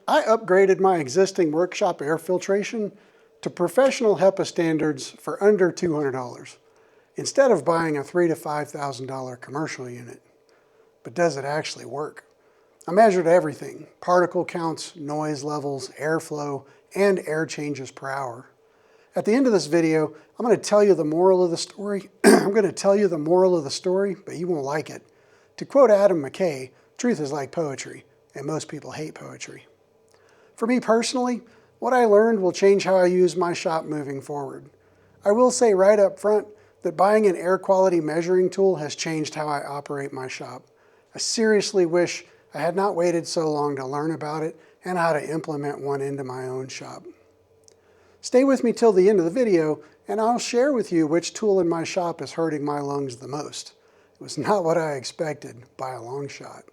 I upgraded my existing workshop air filtration to professional HEPA standards for under $200, instead of buying a $3,000 to $5,000 commercial unit. But does it actually work? I measured everything: particle counts, noise levels, airflow, and air changes per hour. At the end of this video, I'm going to tell you the moral of the story. I'm going to tell you the moral of the story, but you won't like it. To quote Adam McKay, truth is like poetry, and most people hate poetry. For me personally, what I learned will change how I use my shop moving forward. I will say right up front that buying an air quality measuring tool has changed how I operate my shop. I seriously wish I had not waited so long to learn about it and how to implement one into my own shop. Stay with me till the end of the video and I'll share with you which tool in my shop is hurting my lungs the most. It was not what I expected by a long shot.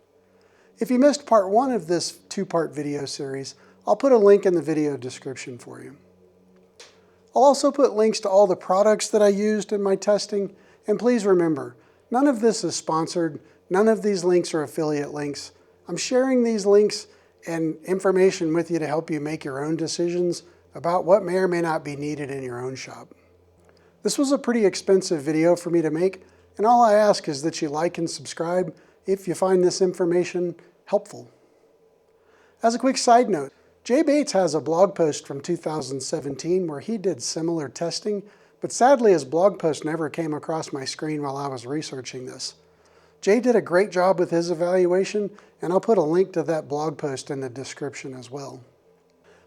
If you missed part one of this two-part video series, I'll put a link in the video description for you. I'll also put links to all the products that I used in my testing, and please remember, none of this is sponsored, none of these links are affiliate links. I'm sharing these links and information with you to help you make your own decisions about what may or may not be needed in your own shop. This was a pretty expensive video for me to make, and all I ask is that you like and subscribe if you find this information helpful. As a quick side note, Jay Bates has a blog post from 2017 where he did similar testing, but sadly his blog post never came across my screen while I was researching this. Jay did a great job with his evaluation, and I'll put a link to that blog post in the description as well.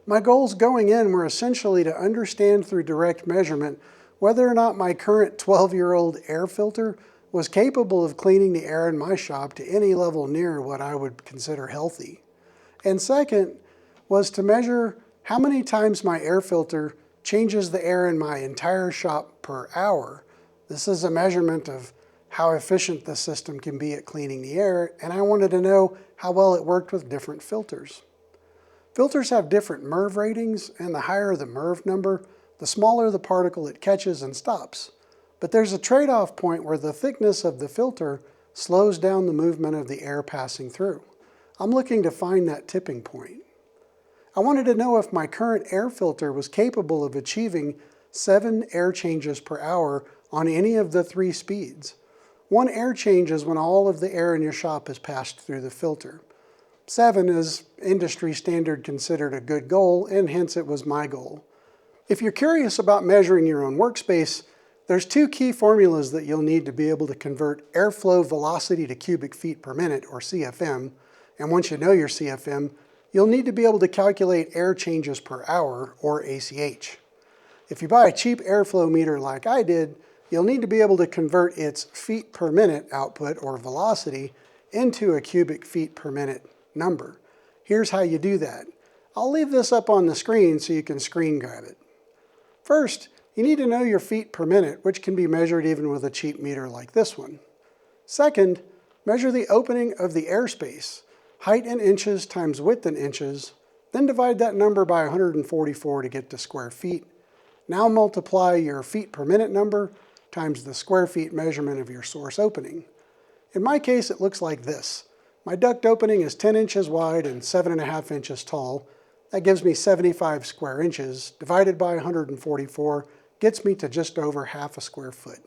My goals going in were essentially to understand through direct measurement whether or not my current 12-year-old air filter was capable of cleaning the air in my shop to any level near what I would consider healthy. And second, was to measure how many times my air filter changes the air in my entire shop per hour. This is a measurement of how efficient the system can be at cleaning the air, and I wanted to know how well it worked with different filters. Filters have different MERV ratings, and the higher the MERV number, the smaller the particle it catches and stops. But there's a trade-off point where the thickness of the filter slows down the movement of the air passing through. I'm looking to find that tipping point. I wanted to know if my current air filter was capable of achieving 7 air changes per hour on any of the 3 speeds. 1 air change is when all of the air in your shop has passed through the filter. 7 is industry standard considered a good goal, and hence it was my goal. If you're curious about measuring your own workspace, there's 2 key formulas that you'll need to be able to convert airflow velocity to cubic feet per minute, or CFM, and once you know your CFM, you'll need to be able to calculate air changes per hour, or ACH. If you buy a cheap airflow meter like I did, you'll need to be able to convert its feet per minute output, or velocity, into a cubic feet per minute number. Here's how you do that. I'll leave this up on the screen so you can screen grab it. First, you need to know your feet per minute, which can be measured even with a cheap meter like this one. Second, measure the opening of the airspace. Height in inches times width in inches, then divide that number by 144 to get to square feet. Now multiply your feet per minute number times the square feet measurement of your source opening. In my case, it looks like this. My duct opening is 10 inches wide and 7.5 inches tall. That gives me 75 square inches. Divided by 144 gets me to just over half a square foot.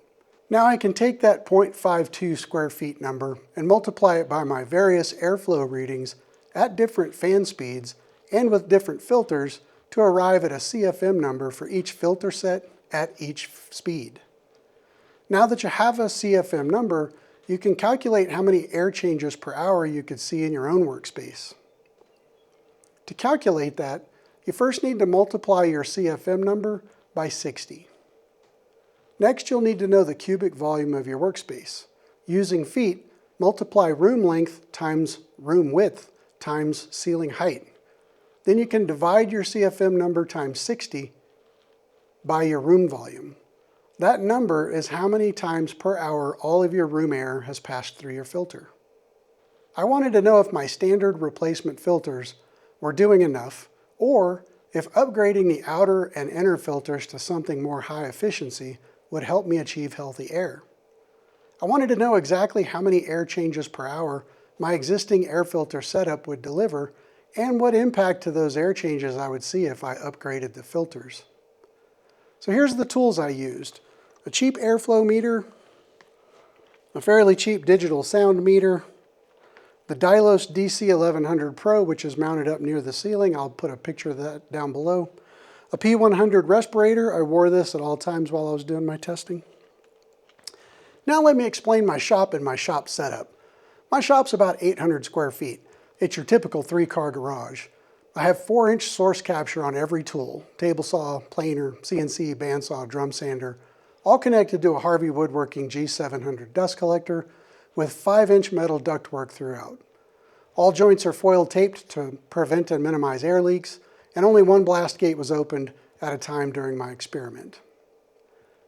Now I can take that 0.52 square feet number and multiply it by my various airflow readings at different fan speeds and with different filters to arrive at a CFM number for each filter set at each speed. Now that you have a CFM number, you can calculate how many air changes per hour you could see in your own workspace. To calculate that, you first need to multiply your CFM number by 60. Next, you'll need to know the cubic volume of your workspace. Using feet, multiply room length times room width times ceiling height. Then you can divide your CFM number times 60 by your room volume. That number is how many times per hour all of your room air has passed through your filter. I wanted to know if my standard replacement filters were doing enough, or if upgrading the outer and inner filters to something more high efficiency would help me achieve healthy air. I wanted to know exactly how many air changes per hour my existing air filter setup would deliver and what impact to those air changes I would see if I upgraded the filters. So here's the tools I used. A cheap airflow meter, a fairly cheap digital sound meter, the Dylos DC1100 Pro, which is mounted up near the ceiling. I'll put a picture of that down below. A P100 respirator. I wore this at all times while I was doing my testing. Now let me explain my shop and my shop setup. My shop's about 800 square feet. It's your typical 3-car garage. I have 4-inch source capture on every tool, table saw, planer, CNC, bandsaw, drum sander, all connected to a Harvey Woodworking G700 dust collector with 5-inch metal ductwork throughout. All joints are foil taped to prevent and minimize air leaks, and only one blast gate was opened at a time during my experiment.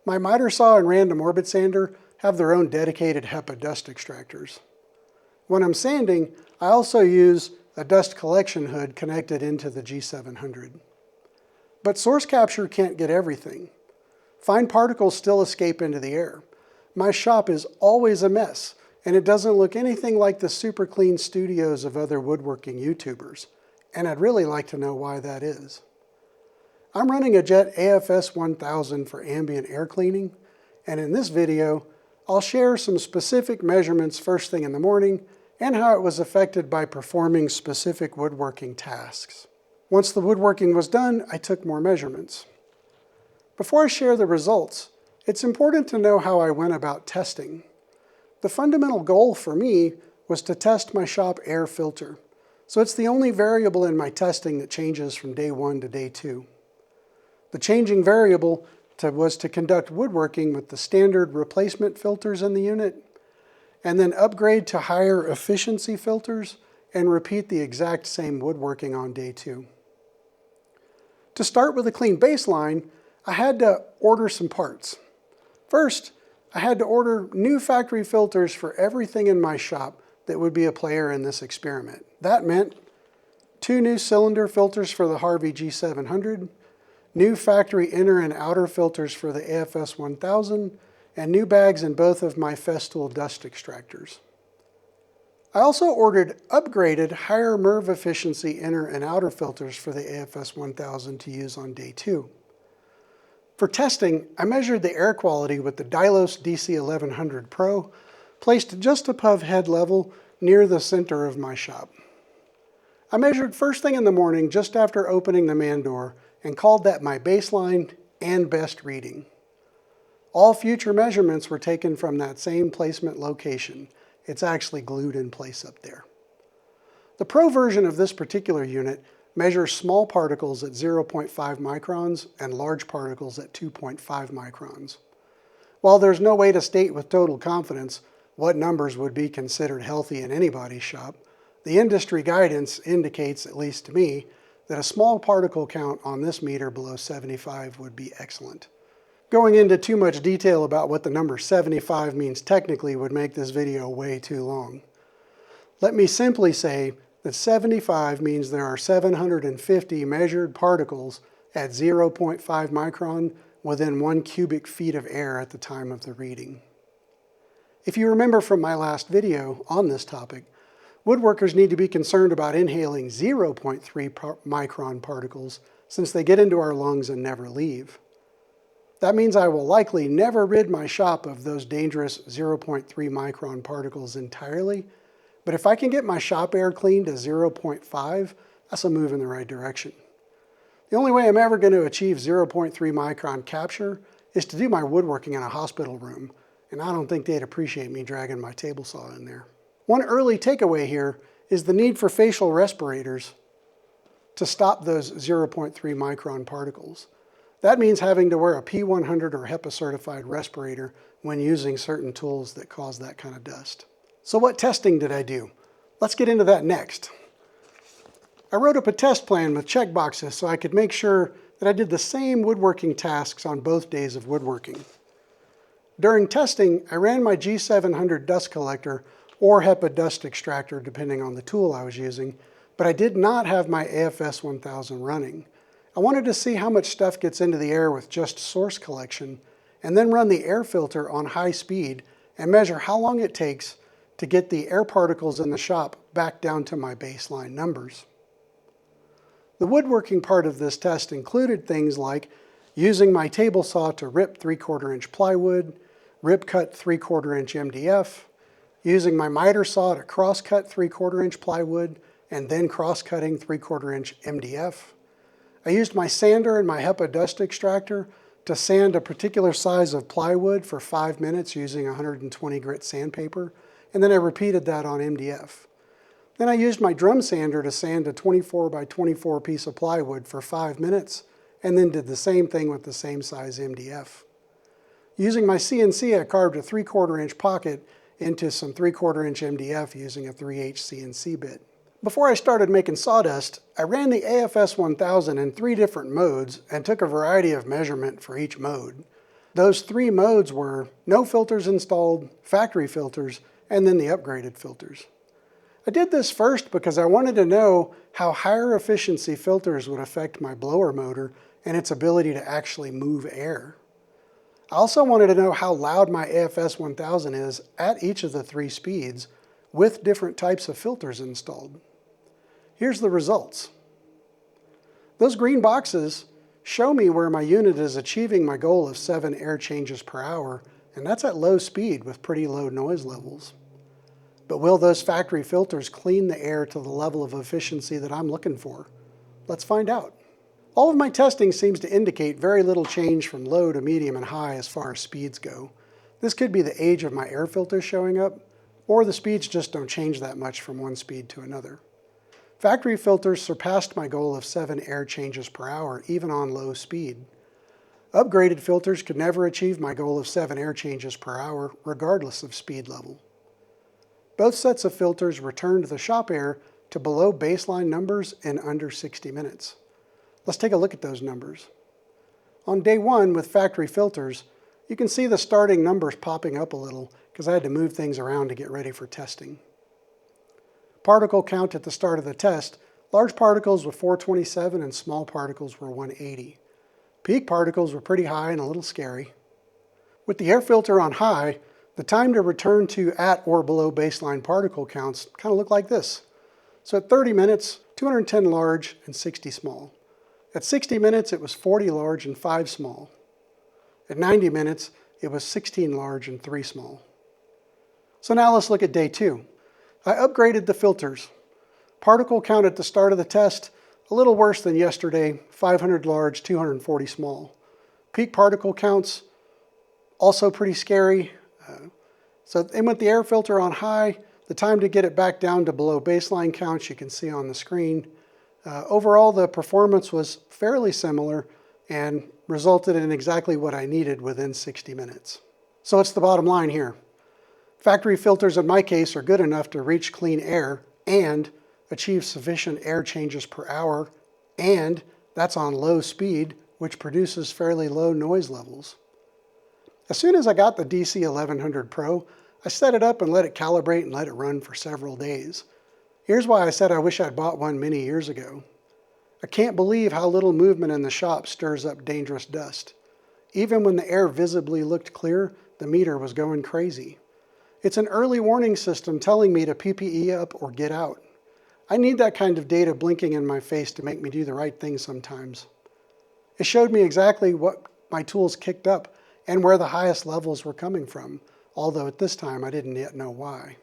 My miter saw and random orbit sander have their own dedicated HEPA dust extractors. When I'm sanding, I also use a dust collection hood connected into the G700. But source capture can't get everything. Fine particles still escape into the air. My shop is always a mess, and it doesn't look anything like the super clean studios of other woodworking YouTubers, and I'd really like to know why that is. I'm running a JET AFS-1000 for ambient air cleaning, and in this video, I'll share some specific measurements first thing in the morning and how it was affected by performing specific woodworking tasks. Once the woodworking was done, I took more measurements. Before I share the results, it's important to know how I went about testing. The fundamental goal for me was to test my shop air filter, so it's the only variable in my testing that changes from day 1 to day 2. The changing variable was to conduct woodworking with the standard replacement filters in the unit, and then upgrade to higher efficiency filters and repeat the exact same woodworking on day 2. To start with a clean baseline, I had to order some parts. First, I had to order new factory filters for everything in my shop that would be a player in this experiment. That meant 2 new cylinder filters for the Harvey G700, new factory inner and outer filters for the AFS-1000, and new bags in both of my Festool dust extractors. I also ordered upgraded higher MERV efficiency inner and outer filters for the AFS-1000 to use on day 2. For testing, I measured the air quality with the Dylos DC1100 Pro, placed just above head level near the center of my shop. I measured first thing in the morning just after opening the man door and called that my baseline and best reading. All future measurements were taken from that same placement location. It's actually glued in place up there. The Pro version of this particular unit measures small particles at 0.5 microns and large particles at 2.5 microns. While there's no way to state with total confidence what numbers would be considered healthy in anybody's shop, the industry guidance indicates, at least to me, that a small particle count on this meter below 75 would be excellent. Going into too much detail about what the number 75 means technically would make this video way too long. Let me simply say that 75 means there are 750 measured particles at 0.5 micron within 1 cubic feet of air at the time of the reading. If you remember from my last video on this topic, woodworkers need to be concerned about inhaling 0.3 micron particles since they get into our lungs and never leave. That means I will likely never rid my shop of those dangerous 0.3 micron particles entirely, but if I can get my shop air cleaned to 0.5, that's a move in the right direction. The only way I'm ever going to achieve 0.3 micron capture is to do my woodworking in a hospital room, and I don't think they'd appreciate me dragging my table saw in there. One early takeaway here is the need for facial respirators to stop those 0.3 micron particles. That means having to wear a P100 or HEPA certified respirator when using certain tools that cause that kind of dust. So what testing did I do? Let's get into that next. I wrote up a test plan with checkboxes so I could make sure that I did the same woodworking tasks on both days of woodworking. During testing, I ran my G700 dust collector or HEPA dust extractor depending on the tool I was using, but I did not have my AFS-1000 running. I wanted to see how much stuff gets into the air with just source collection, and then run the air filter on high speed and measure how long it takes to get the air particles in the shop back down to my baseline numbers. The woodworking part of this test included things like using my table saw to rip 3/4 inch plywood, rip cut 3/4 inch MDF, using my miter saw to cross cut 3/4 inch plywood, and then cross cutting 3/4 inch MDF. I used my sander and my HEPA dust extractor to sand a particular size of plywood for 5 minutes using 120 grit sandpaper, and then I repeated that on MDF. Then I used my drum sander to sand a 24 by 24 piece of plywood for 5 minutes, and then did the same thing with the same size MDF. Using my CNC, I carved a 3/4 inch pocket into some 3/4 inch MDF using a 3H CNC bit. Before I started making sawdust, I ran the AFS-1000 in 3 different modes and took a variety of measurement for each mode. Those 3 modes were no filters installed, factory filters, and then the upgraded filters. I did this first because I wanted to know how higher efficiency filters would affect my blower motor and its ability to actually move air. I also wanted to know how loud my AFS-1000 is at each of the 3 speeds with different types of filters installed. Here's the results. Those green boxes show me where my unit is achieving my goal of 7 air changes per hour, and that's at low speed with pretty low noise levels. But will those factory filters clean the air to the level of efficiency that I'm looking for? Let's find out. All of my testing seems to indicate very little change from low to medium and high as far as speeds go. This could be the age of my air filters showing up, or the speeds just don't change that much from one speed to another. Factory filters surpassed my goal of 7 air changes per hour, even on low speed. Upgraded filters could never achieve my goal of 7 air changes per hour, regardless of speed level. Both sets of filters returned the shop air to below baseline numbers in under 60 minutes. Let's take a look at those numbers. On day 1 with factory filters, you can see the starting numbers popping up a little because I had to move things around to get ready for testing. Particle count at the start of the test, large particles were 427 and small particles were 180. Peak particles were pretty high and a little scary. With the air filter on high, the time to return to at or below baseline particle counts kind of looked like this. So at 30 minutes, 210 large and 60 small. At 60 minutes, it was 40 large and 5 small. At 90 minutes, it was 16 large and 3 small. So now let's look at day 2. I upgraded the filters. Particle count at the start of the test, a little worse than yesterday, 500 large, 240 small. Peak particle counts, also pretty scary. And with the air filter on high, the time to get it back down to below baseline counts you can see on the screen. Overall, the performance was fairly similar and resulted in exactly what I needed within 60 minutes. So what's the bottom line here? Factory filters in my case are good enough to reach clean air and achieve sufficient air changes per hour, and that's on low speed, which produces fairly low noise levels. As soon as I got the DC 1100 Pro, I set it up and let it calibrate and let it run for several days. Here's why I said I wish I'd bought one many years ago. I can't believe how little movement in the shop stirs up dangerous dust. Even when the air visibly looked clear, the meter was going crazy. It's an early warning system telling me to PPE up or get out. I need that kind of data blinking in my face to make me do the right thing sometimes. It showed me exactly what my tools kicked up and where the highest levels were coming from, although at this time I didn't yet know why.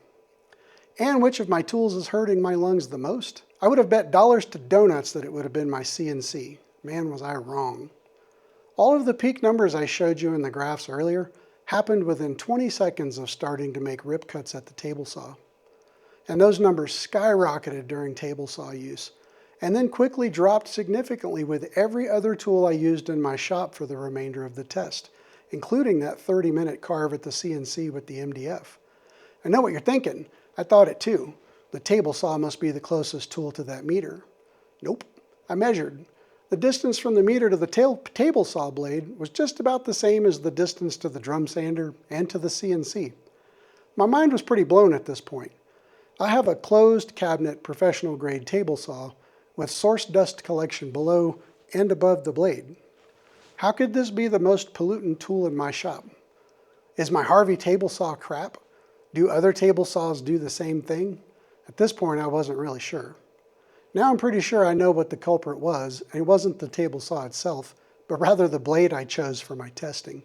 And which of my tools is hurting my lungs the most? I would have bet dollars to donuts that it would have been my CNC. Man, was I wrong. All of the peak numbers I showed you in the graphs earlier happened within 20 seconds of starting to make rip cuts at the table saw. And those numbers skyrocketed during table saw use, and then quickly dropped significantly with every other tool I used in my shop for the remainder of the test, including that 30-minute carve at the CNC with the MDF. I know what you're thinking. I thought it too. The table saw must be the closest tool to that meter. Nope. I measured. The distance from the meter to the table saw blade was just about the same as the distance to the drum sander and to the CNC. My mind was pretty blown at this point. I have a closed cabinet professional grade table saw with source dust collection below and above the blade. How could this be the most pollutant tool in my shop? Is my Harvey table saw crap? Do other table saws do the same thing? At this point, I wasn't really sure. Now I'm pretty sure I know what the culprit was, and it wasn't the table saw itself, but rather the blade I chose for my testing.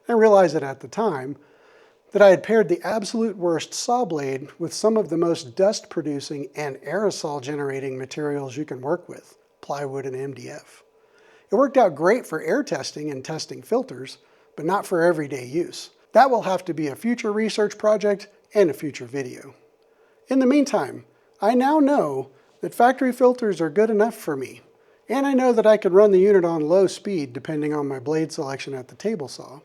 I realized it at the time that I had paired the absolute worst saw blade with some of the most dust-producing and aerosol-generating materials you can work with, plywood and MDF. It worked out great for air testing and testing filters, but not for everyday use. That will have to be a future research project and a future video. In the meantime, I now know that factory filters are good enough for me, and I know that I could run the unit on low speed depending on my blade selection at the table saw.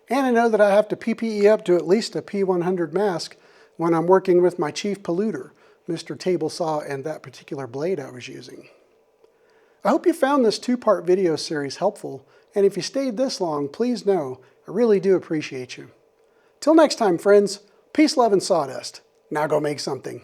And I know that I have to PPE up to at least a P100 mask when I'm working with my chief polluter, Mr. Table Saw and that particular blade I was using. I hope you found this two-part video series helpful, and if you stayed this long, please know I really do appreciate you. Till next time, friends, peace, love, and sawdust. Now go make something.